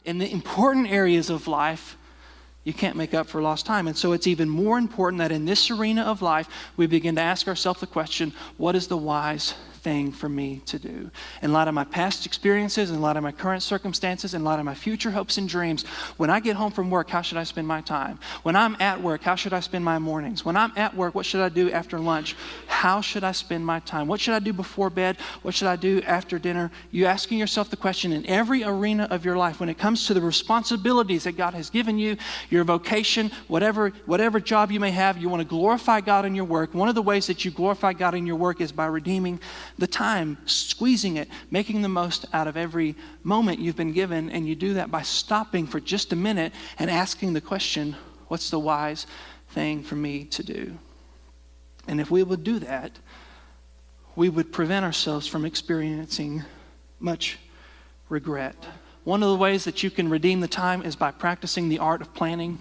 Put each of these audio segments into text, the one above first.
in the important areas of life, you can't make up for lost time. And so it's even more important that in this arena of life, we begin to ask ourselves the question, what is the wise thing for me to do? In light of my past experiences, in light of my current circumstances, in light of my future hopes and dreams, when I get home from work, how should I spend my time? When I'm at work, how should I spend my mornings? When I'm at work, what should I do after lunch? How should I spend my time? What should I do before bed? What should I do after dinner? You asking yourself the question in every arena of your life when it comes to the responsibilities that God has given you, your vocation, whatever job you may have, you want to glorify God in your work. One of the ways that you glorify God in your work is by redeeming the time, squeezing it, making the most out of every moment you've been given. And you do that by stopping for just a minute and asking the question, what's the wise thing for me to do? And if we would do that, we would prevent ourselves from experiencing much regret. One of the ways that you can redeem the time is by practicing the art of planning.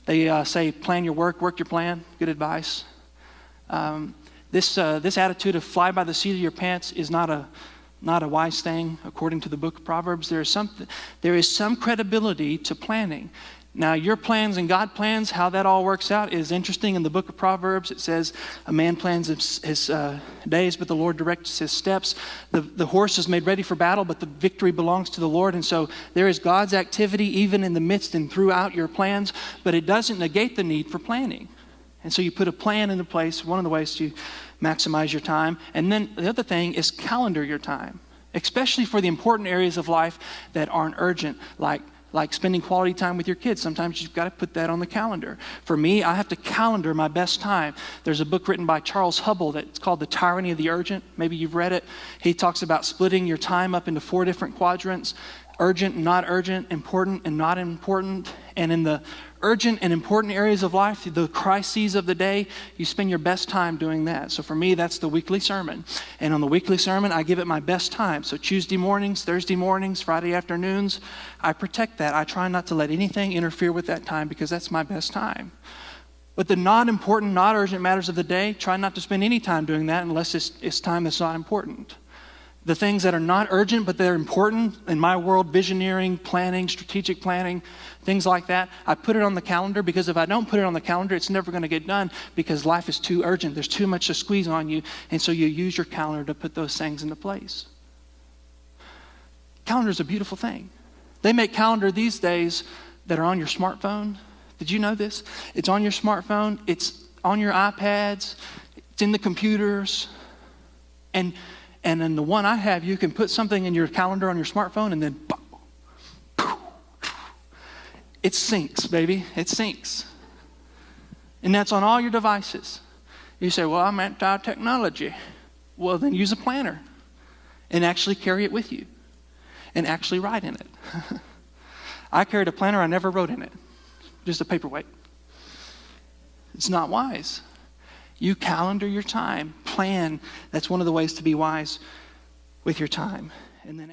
They say, plan your work your plan. Good advice. This attitude of fly by the seat of your pants is not a wise thing, according to the book of Proverbs. There is some credibility to planning. Now, your plans and God plans, how that all works out is interesting. In the book of Proverbs, it says, a man plans his days, but the Lord directs his steps. The horse is made ready for battle, but the victory belongs to the Lord. And so there is God's activity even in the midst and throughout your plans, but it doesn't negate the need for planning. And so you put a plan into place, one of the ways to maximize your time. And then the other thing is calendar your time, especially for the important areas of life that aren't urgent, like spending quality time with your kids. Sometimes you've got to put that on the calendar. For me, I have to calendar my best time. There's a book written by Charles Hubble that's called The Tyranny of the Urgent. Maybe you've read it. He talks about splitting your time up into 4 different quadrants: urgent and not urgent, important and not important. And in the urgent and important areas of life, the crises of the day, you spend your best time doing that. So for me, that's the weekly sermon. And on the weekly sermon, I give it my best time. So Tuesday mornings, Thursday mornings, Friday afternoons, I protect that. I try not to let anything interfere with that time because that's my best time. But the not important, not urgent matters of the day, try not to spend any time doing that unless it's time that's not important. The things that are not urgent, but they're important, in my world, visioneering, planning, strategic planning, things like that, I put it on the calendar, because if I don't put it on the calendar, it's never going to get done because life is too urgent. There's too much to squeeze on you, and so you use your calendar to put those things into place. Calendar is a beautiful thing. They make calendar these days that are on your smartphone. Did you know this? It's on your smartphone, it's on your iPads, it's in the computers, and in the one I have, you can put something in your calendar on your smartphone and then it syncs, baby. It syncs. And that's on all your devices. You say, well, I'm anti-technology. Well, then use a planner and actually carry it with you and actually write in it. I carried a planner. I never wrote in it. Just a paperweight. It's not wise. You calendar your time, plan. That's one of the ways to be wise with your time. And then